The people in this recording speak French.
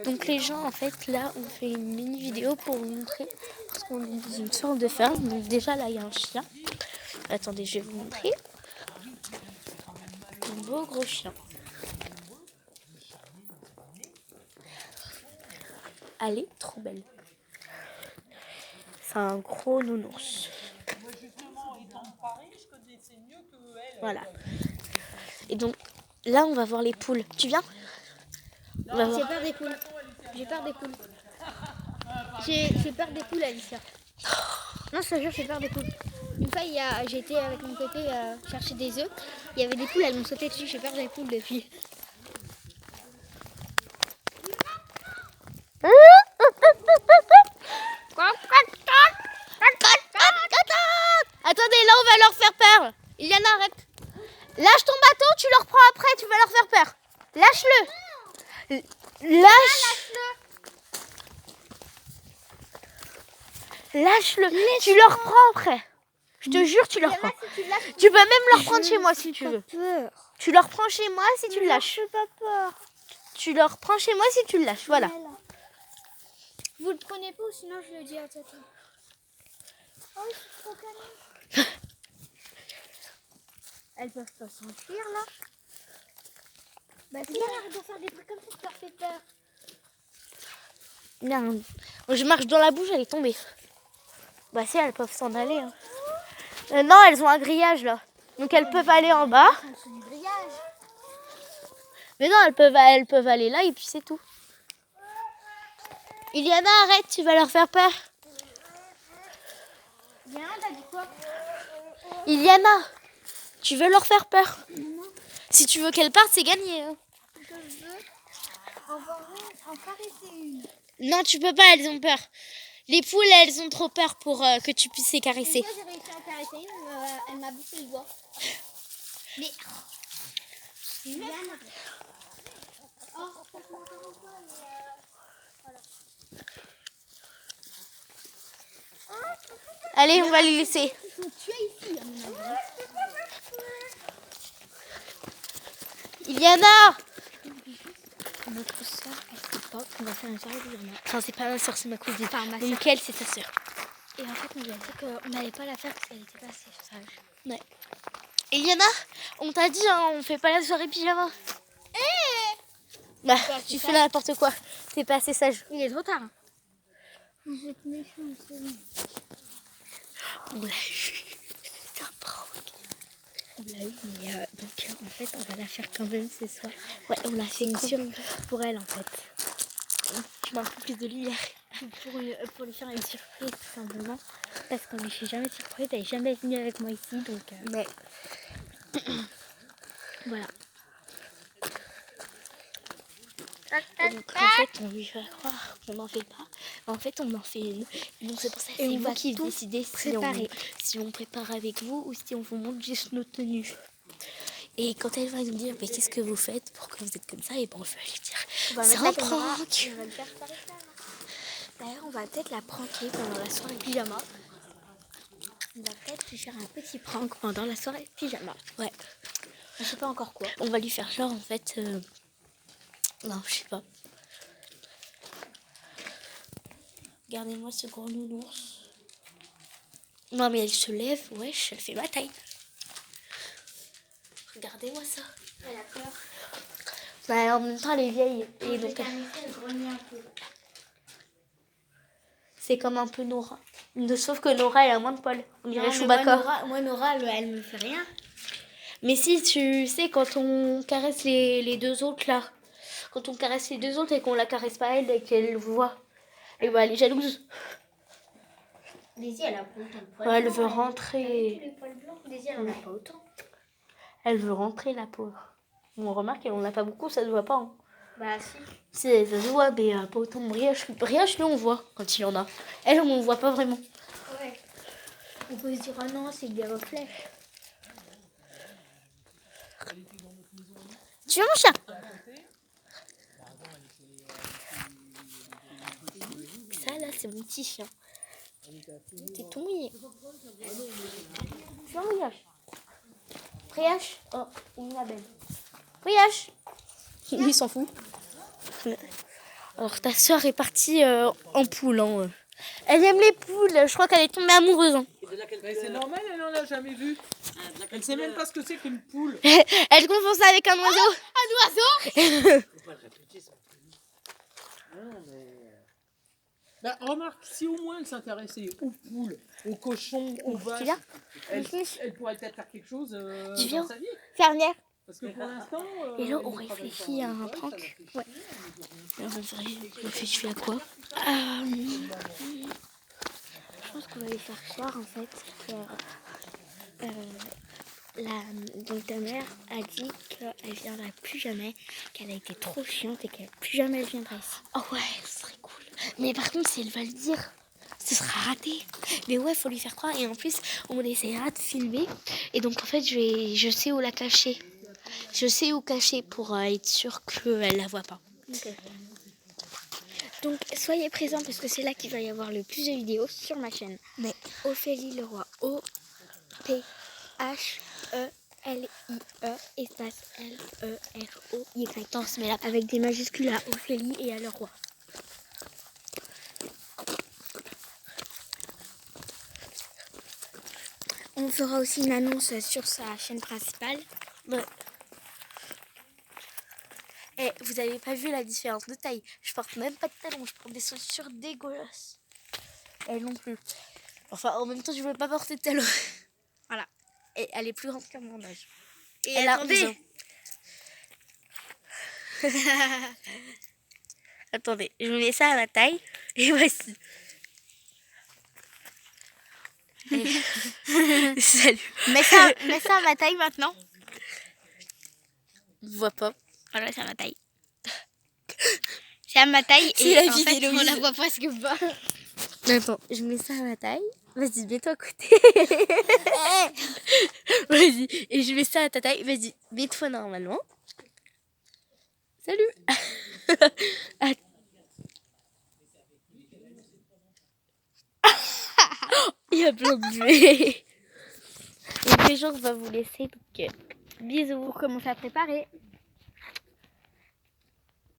Donc les gens, en fait, là, on fait une mini vidéo pour vous montrer, parce qu'on est dans une sorte de ferme. Donc déjà, là, il y a un chien. Attendez, je vais vous montrer. Un beau gros chien. Elle est trop belle. C'est un gros nounours. Voilà. Et donc, là, on va voir les poules. Tu viens ? J'ai peur des poules. J'ai peur des poules. J'ai peur des poules, Alicia. Non, je te jure, j'ai peur des poules. Une fois, j'étais avec mon pépé chercher des œufs. Il y avait des poules, elles m'ont sauté dessus. J'ai peur des poules depuis. Attendez, là, on va leur faire peur. Iliana, arrête. Lâche ton bâton, tu le reprends après, tu vas leur faire peur. Lâche-le. Lâche-le. Tu le reprends après. Je te jure, tu le reprends. Tu peux même le reprendre chez moi si tu veux. Tu le reprends chez moi si tu le lâches. Je pas peur. Tu le reprends chez moi si tu le lâches. Voilà. Vous le prenez pas ou sinon je le dis à tata. Oh, je suis trop câlin. Elles peuvent pas s'enfuir là. Bah si, arrête de faire des trucs comme ça, ça leur fait peur. Non. Je marche dans la bouche, elle est tombée. Bah si, elles peuvent s'en aller. Hein. Non, elles ont un grillage là. Donc elles peuvent aller en bas. C'est du grillage. Mais non, elles peuvent aller là et puis c'est tout. Iliana, arrête, tu vas leur faire peur. Iliana, t'as dit quoi? Iliana, tu veux leur faire peur? Non. Si tu veux qu'elles partent, c'est gagné. Hein. Je veux en caresser une. Non, tu peux pas, elles ont peur. Les poules, elles ont trop peur pour que tu puisses les caresser. Moi, j'ai réussi à en caresser une, elle m'a bouffé le doigt. Mais... Iliana. Oh, franchement, voilà. Allez, on va les laisser. Ils sont tués ici, à mon avis. Iliana! Notre soeur, elle sait pas qu'on va faire une soirée de journée. Enfin, c'est pas ma soeur, c'est ma cousine. Enfin, ma soeur. Donc elle, c'est sa soeur. Et en fait, on lui a dit qu'on n'allait pas la faire parce qu'elle était pas assez sage. Ouais. Iliana, on t'a dit, hein, on fait pas la soirée pyjama. Bah, tu fais n'importe quoi. T'es pas assez sage. Il est trop tard. Vous êtes méchants, c'est bon. On l'a eu. C'est un prank. On l'a eu, mais donc en fait, on va la faire quand même ce soir. Ouais, on l'a fait C'est une surprise pour elle en fait. Tu mets un peu plus de lumière. Pour lui faire une surprise tout simplement. Parce qu'on lui fait jamais de surprise, elle est jamais venue avec moi ici donc. Mais Voilà. donc, en fait, on lui fait croire qu'on n'en fait pas. Mais en fait, on en fait une. Et donc, c'est pour ça que Et c'est on vous va qui tout décidez si on prépare avec vous ou si on vous montre juste nos tenues. Et quand elle va nous dire, mais qu'est-ce que vous faites pour que vous êtes comme ça, et ben on va lui dire, c'est un prank. On va le faire par ça. D'ailleurs, on va peut-être la pranker pendant la soirée pyjama. On va peut-être lui faire un petit prank pendant la soirée pyjama. Ouais. On sait pas encore quoi. On va lui faire genre, en fait... Non, je sais pas. Regardez-moi ce gros nounours. Non, mais elle se lève, wesh, elle fait ma taille. Regardez-moi ça. Elle a peur. Bah, en même temps, elle est vieille. Et donc, elle grogne un peu. c'est comme un peu Nora. Sauf que Nora, elle a moins de poils. On dirait Chewbacca. Moi, Nora, elle me fait rien. Mais si, tu sais, quand on caresse les deux autres, là. Quand on caresse les deux autres et qu'on la caresse pas elle et qu'elle le voit. Et bah, elle est jalouse. Daisy, elle a pas autant de poils. Ouais, elle veut rentrer. Les poils blancs, Daisy, elle en a pas autant. Elle veut rentrer, la pauvre. On remarque qu'elle en a pas beaucoup, ça se voit pas. Hein. Bah, si. Si, ça se voit, mais pas autant de Brioche. Brioche, lui, on voit quand il en a. Elle, on voit pas vraiment. Ouais. On peut se dire, ah non, c'est des reflets. Tu veux mon chat? Ça, là, c'est mon petit chien. T'es tout mouillé. Tu vois, Brioche? Brioche? Oh, une abeille. Brioche? Lui, il s'en fout. Alors ta soeur est partie en poule. Hein. Elle aime les poules. Je crois qu'elle est tombée amoureuse. Hein. Mais c'est normal, elle en a jamais vu. Elle sait même pas ce que c'est qu'une poule. Elle confond ça avec un oiseau. Un oiseau. Bah, remarque, si au moins elle s'intéressait aux poules, aux cochons, aux vaches, elle pourrait peut-être faire quelque chose dans sa vie. Fermière. Parce que pour l'instant... Et là, on réfléchit à un prank. Ouais. Alors, on réfléchit à quoi Je pense qu'on va les faire croire, en fait, donc ta mère a dit qu'elle viendrait plus jamais, qu'elle a été trop chiante et qu'elle plus jamais elle viendra ici. Oh ouais, ce serait cool. Mais par contre, si elle va le dire, ce sera raté. Mais ouais, faut lui faire croire. Et en plus, on essaiera de filmer. Et donc, en fait, je sais où la cacher. Je sais où cacher pour être sûre qu'elle la voit pas. Okay. Donc, soyez présents parce que c'est là qu'il va y avoir le plus de vidéos sur ma chaîne. Mais Ophélie Leroy, O-P-H-E-L-I-E espace L-E-R-O-Y. On se met là avec des majuscules à Ophélie et à Leroy. On fera aussi une annonce sur sa chaîne principale. Ouais. Et vous avez pas vu la différence de taille. Je porte même pas de talons, je porte des chaussures dégueulasses. Elle non plus. Enfin, en même temps, je veux pas porter de talons. Voilà. Et elle est plus grande qu'à mon âge. Et elle attendez. a 11 ans. Attendez, je mets ça à ma taille. Et voici. Salut. Mets ça à ma taille maintenant. On voit pas. Voilà, c'est à ma taille. C'est à ma taille C'est et la en vie fait, d'Héloïse. on la voit presque pas. Attends, je mets ça à ma taille. Vas-y, mets-toi à côté. Vas-y, et je mets ça à ta taille. Vas-y, mets-toi normalement. Salut. Il y a plein de buée. Et déjà, on va vous laisser. Donc, bisous. Pour commencer à préparer.